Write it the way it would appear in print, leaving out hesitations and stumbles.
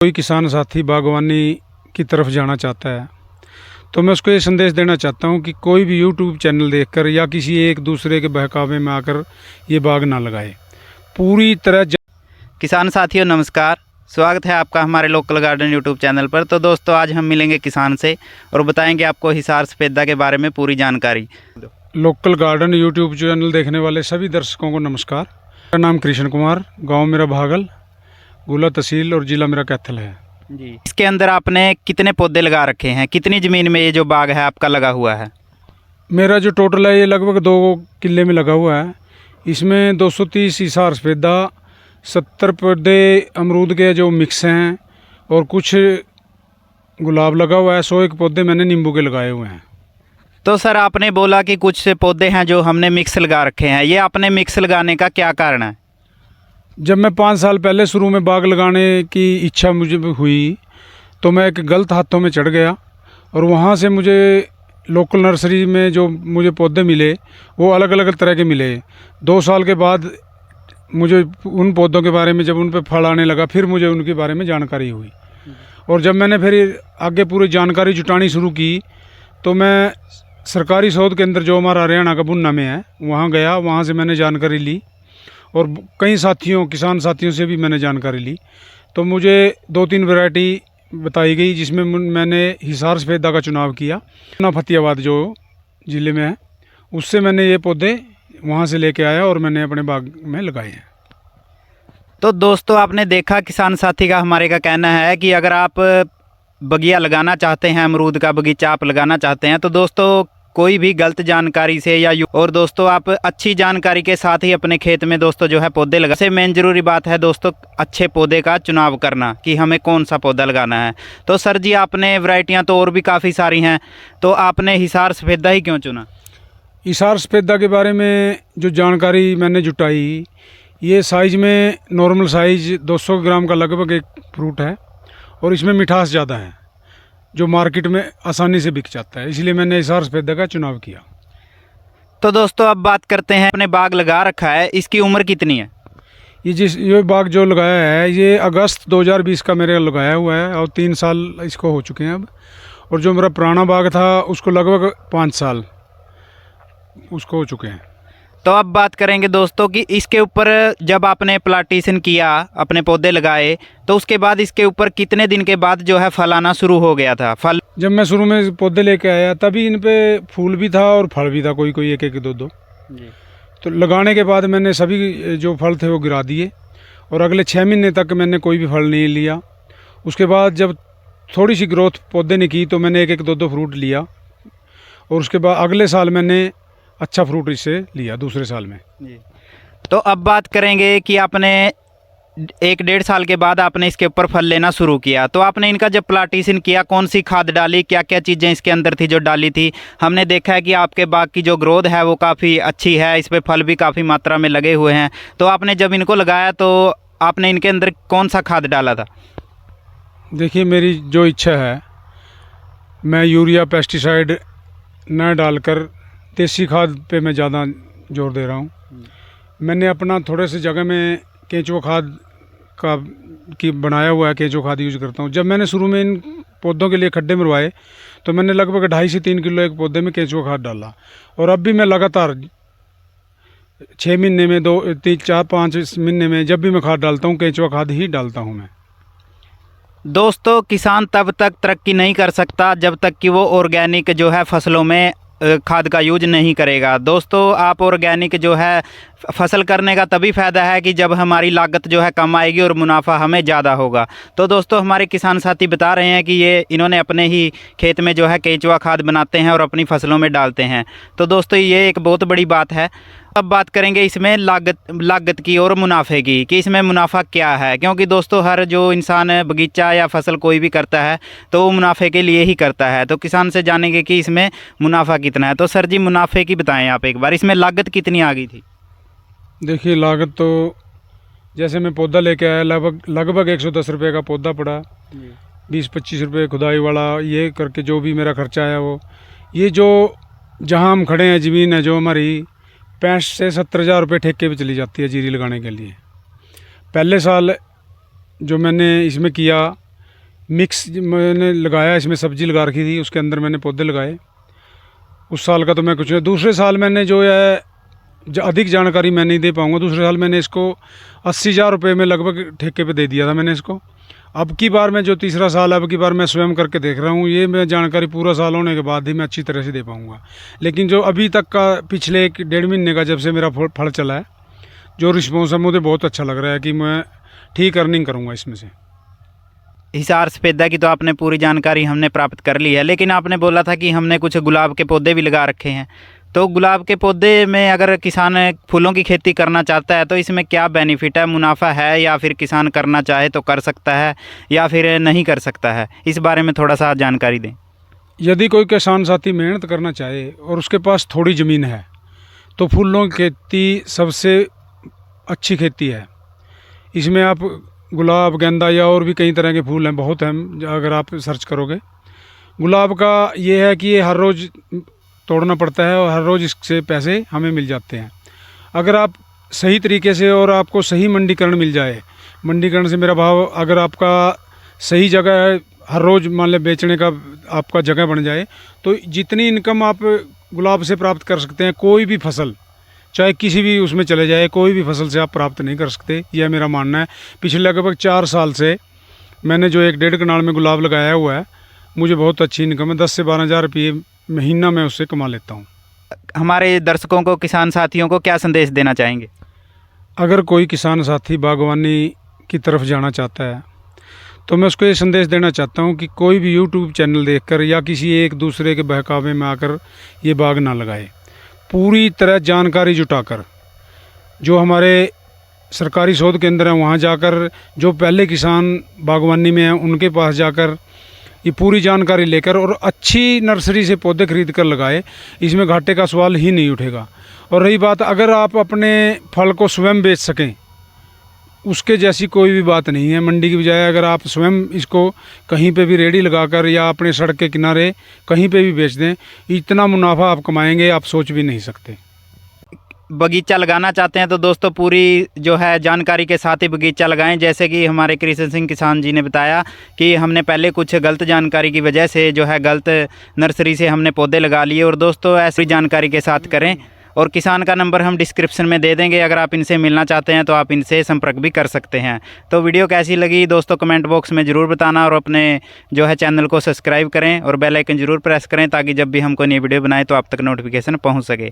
कोई किसान साथी बागवानी की तरफ जाना चाहता है तो मैं उसको ये संदेश देना चाहता हूँ कि कोई भी यूट्यूब चैनल देखकर या किसी एक दूसरे के बहकावे में आकर ये बाग ना लगाए। पूरी तरह किसान साथियों नमस्कार, स्वागत है आपका हमारे लोकल गार्डन यूट्यूब चैनल पर। तो दोस्तों आज हम मिलेंगे किसान से और बताएंगे आपको हिसार सफ़ेदा के बारे में पूरी जानकारी। लोकल गार्डन यूट्यूब चैनल देखने वाले सभी दर्शकों को नमस्कार। मेरा नाम कृष्ण कुमार, गांव मेरा भागल, गुला तहसील और ज़िला मेरा कैथल है जी। इसके अंदर आपने कितने पौधे लगा रखे हैं, कितनी ज़मीन में ये जो बाग है आपका लगा हुआ है? मेरा जो टोटल है ये लगभग 2 किले में लगा हुआ है। इसमें 230 हिसार सफ़ेदा, 70 पौधे अमरूद के जो मिक्स हैं और कुछ गुलाब लगा हुआ है। 101 पौधे मैंने नींबू के लगाए हुए हैं। तो सर आपने बोला कि कुछ से पौधे हैं जो हमने मिक्स लगा रखे हैं, ये आपने मिक्स लगाने का क्या कारण है? जब मैं 5 साल पहले शुरू में बाग लगाने की इच्छा मुझे हुई तो मैं एक गलत हाथों में चढ़ गया और वहाँ से मुझे लोकल नर्सरी में जो मुझे पौधे मिले वो अलग अलग तरह के मिले। 2 साल के बाद मुझे उन पौधों के बारे में, जब उन पे फल आने लगा, फिर मुझे उनके बारे में जानकारी हुई। और जब मैंने फिर आगे पूरी जानकारी जुटानी शुरू की तो मैं सरकारी शोध केंद्र जो हमारा हरियाणा का बुन्ना में है वहाँ गया। वहाँ से मैंने जानकारी ली और कई साथियों, किसान साथियों से भी मैंने जानकारी ली। तो मुझे 2-3 वैरायटी बताई गई जिसमें मैंने हिसार सफ़ेदा का चुनाव किया। फतेहाबाद जो ज़िले में है उससे मैंने ये पौधे वहाँ से लेके आया और मैंने अपने बाग में लगाए हैं। तो दोस्तों आपने देखा, किसान साथी का हमारे का कहना है कि अगर आप बगिया लगाना चाहते हैं, अमरूद का बगीचा आप लगाना चाहते हैं, तो दोस्तों कोई भी गलत जानकारी से और दोस्तों आप अच्छी जानकारी के साथ ही अपने खेत में दोस्तों जो है पौधे लगा। सबसे मेन ज़रूरी बात है दोस्तों अच्छे पौधे का चुनाव करना कि हमें कौन सा पौधा लगाना है। तो सर जी आपने वैरायटियां तो और भी काफ़ी सारी हैं, तो आपने हिसार सफ़ेदा ही क्यों चुना? हिसार सफ़ेदा के बारे में जो जानकारी मैंने जुटाई, ये साइज़ में नॉर्मल साइज़ 200 ग्राम का लगभग एक फ्रूट है और इसमें मिठास ज़्यादा है जो मार्केट में आसानी से बिक जाता है, इसलिए मैंने हिसार सफ़ेदा का चुनाव किया। तो दोस्तों अब बात करते हैं, अपने बाग लगा रखा है, इसकी उम्र कितनी है? ये बाग जो लगाया है ये अगस्त 2020 का मेरे लगाया हुआ है और 3 साल इसको हो चुके हैं अब। और जो मेरा पुराना बाग था उसको लगभग 5 साल उसको हो चुके हैं। तो अब बात करेंगे दोस्तों कि इसके ऊपर जब आपने प्लांटेशन किया, अपने पौधे लगाए, तो उसके बाद इसके ऊपर कितने दिन के बाद जो है फल आना शुरू हो गया था? फल जब मैं शुरू में पौधे लेके आया तभी इन पे फूल भी था और फल भी था, कोई कोई एक 2 जी। तो लगाने के बाद मैंने सभी जो फल थे वो गिरा दिए और अगले 6 महीने तक मैंने कोई भी फल नहीं लिया। उसके बाद जब थोड़ी सी ग्रोथ पौधे ने की तो मैंने 1-2 फ्रूट लिया और उसके बाद अगले साल मैंने अच्छा फ्रूट इससे लिया, दूसरे साल में जी। तो अब बात करेंगे कि आपने 1-1.5 साल के बाद आपने इसके ऊपर फल लेना शुरू किया, तो आपने इनका जब प्लांटेशन किया कौन सी खाद डाली, क्या क्या चीज़ें इसके अंदर थी जो डाली थी? हमने देखा है कि आपके बाग की जो ग्रोथ है वो काफ़ी अच्छी है, इस पर फल भी काफ़ी मात्रा में लगे हुए हैं। तो आपने जब इनको लगाया तो आपने इनके अंदर कौन सा खाद डाला था? देखिए मेरी जो इच्छा है, मैं यूरिया पेस्टिसाइड न डालकर देसी खाद पे मैं ज़्यादा जोर दे रहा हूँ। मैंने अपना थोड़े से जगह में केंचुआ खाद का बनाया हुआ है, केंचुआ खाद यूज़ करता हूँ। जब मैंने शुरू में इन पौधों के लिए खड्डे मरवाए तो मैंने लगभग 2.5 से 3 किलो एक पौधे में केंचुआ खाद डाला और अब भी मैं लगातार 6 महीने में 2, 3, 4, 5 महीने में जब भी मैं खाद डालता हूँ केंचुआ खाद ही डालता हूँ मैं। दोस्तों किसान तब तक तरक्की नहीं कर सकता जब तक कि वो ऑर्गेनिक जो है फसलों में खाद का यूज नहीं करेगा। दोस्तों आप ऑर्गेनिक जो है फसल करने का तभी फ़ायदा है कि जब हमारी लागत जो है कम आएगी और मुनाफा हमें ज़्यादा होगा। तो दोस्तों हमारे किसान साथी बता रहे हैं कि ये इन्होंने अपने ही खेत में जो है केंचुआ खाद बनाते हैं और अपनी फसलों में डालते हैं। तो दोस्तों ये एक बहुत बड़ी बात है। अब बात करेंगे इसमें लागत की और मुनाफे की कि इसमें मुनाफा क्या है, क्योंकि दोस्तों हर जो इंसान बगीचा या फसल कोई भी करता है तो वो मुनाफे के लिए ही करता है। तो किसान से जानेंगे कि इसमें मुनाफा कितना है। तो सर जी मुनाफे की बताएं आप एक बार, इसमें लागत कितनी आ गई थी? देखिए लागत तो जैसे मैं पौधा लेके आया लगभग 110 रुपये का पौधा पड़ा, 20-25 रुपये खुदाई वाला, ये करके जो भी मेरा खर्चा आया वो, ये जो जहाँ हम खड़े हैं ज़मीन है जो हमारी 65 से 70 हज़ार रुपये ठेके पे चली जाती है जीरी लगाने के लिए। पहले साल जो मैंने इसमें किया मिक्स मैंने लगाया, इसमें सब्जी लगा रखी थी, उसके अंदर मैंने पौधे लगाए। उस साल का तो मैं कुछ नहीं, दूसरे साल मैंने जो है अधिक जानकारी मैं नहीं दे पाऊँगा। दूसरे साल मैंने इसको 80,000 रुपये में लगभग ठेके पे दे दिया था मैंने इसको। अब की बार मैं जो तीसरा साल है, अब की बार मैं स्वयं करके देख रहा हूँ, ये मैं जानकारी पूरा साल होने के बाद ही मैं अच्छी तरह से दे पाऊँगा। लेकिन जो अभी तक का पिछले 1-1.5 महीने का जब से मेरा फल चला है, जो रिस्पॉन्स है मुझे बहुत अच्छा लग रहा है कि मैं ठीक अर्निंग करूँगा इसमें से। हिसार सफ़ेदा की तो आपने पूरी जानकारी हमने प्राप्त कर ली है, लेकिन आपने बोला था कि हमने कुछ गुलाब के पौधे भी लगा रखे हैं। तो गुलाब के पौधे में अगर किसान फूलों की खेती करना चाहता है तो इसमें क्या बेनिफिट है, मुनाफा है, या फिर किसान करना चाहे तो कर सकता है या फिर नहीं कर सकता है? इस बारे में थोड़ा सा जानकारी दें। यदि कोई किसान साथी मेहनत करना चाहे और उसके पास थोड़ी ज़मीन है तो फूलों की खेती सबसे अच्छी खेती है। इसमें आप गुलाब, गेंदा या और भी कई तरह के फूल हैं, बहुत हैं, अगर आप सर्च करोगे। गुलाब का ये है कि ये हर रोज़ तोड़ना पड़ता है और हर रोज़ इससे पैसे हमें मिल जाते हैं। अगर आप सही तरीके से और आपको सही मंडीकरण मिल जाए, मंडीकरण से मेरा भाव अगर आपका सही जगह है, हर रोज़ मान लें बेचने का आपका जगह बन जाए, तो जितनी इनकम आप गुलाब से प्राप्त कर सकते हैं, कोई भी फसल चाहे किसी भी उसमें चले जाए, कोई भी फसल से आप प्राप्त नहीं कर सकते, यह मेरा मानना है। पिछले लगभग 4 साल से मैंने जो 1-1.5 कनाल में गुलाब लगाया हुआ है, मुझे बहुत अच्छी इनकम है। 10 से 12 हज़ार रुपये महीना मैं उससे कमा लेता हूँ। हमारे दर्शकों को, किसान साथियों को क्या संदेश देना चाहेंगे? अगर कोई किसान साथी बागवानी की तरफ जाना चाहता है तो मैं उसको ये संदेश देना चाहता हूँ कि कोई भी यूट्यूब चैनल देखकर या किसी एक दूसरे के बहकावे में आकर ये बाग ना लगाए। पूरी तरह जानकारी जुटाकर, जो हमारे सरकारी शोध केंद्र हैं वहाँ जाकर, जो पहले किसान बागवानी में हैं उनके पास जाकर ये पूरी जानकारी लेकर और अच्छी नर्सरी से पौधे खरीद कर लगाए। इसमें घाटे का सवाल ही नहीं उठेगा। और रही बात, अगर आप अपने फल को स्वयं बेच सकें, उसके जैसी कोई भी बात नहीं है। मंडी की बजाय अगर आप स्वयं इसको कहीं पे भी रेडी लगाकर या अपने सड़क के किनारे कहीं पे भी बेच दें, इतना मुनाफा आप कमाएंगे आप सोच भी नहीं सकते। बगीचा लगाना चाहते हैं तो दोस्तों पूरी जो है जानकारी के साथ ही बगीचा लगाएं। जैसे कि हमारे कृष्ण सिंह किसान जी ने बताया कि हमने पहले कुछ गलत जानकारी की वजह से जो है गलत नर्सरी से हमने पौधे लगा लिए। और दोस्तों ऐसी जानकारी के साथ करें। और किसान का नंबर हम डिस्क्रिप्शन में दे देंगे, अगर आप इनसे मिलना चाहते हैं तो आप इनसे संपर्क भी कर सकते हैं। तो वीडियो कैसी लगी दोस्तों कमेंट बॉक्स में ज़रूर बताना, और अपने जो है चैनल को सब्सक्राइब करें और बेल आइकन ज़रूर प्रेस करें, ताकि जब भी हम कोई नई वीडियो बनाएं तो आप तक नोटिफिकेशन पहुंच सके।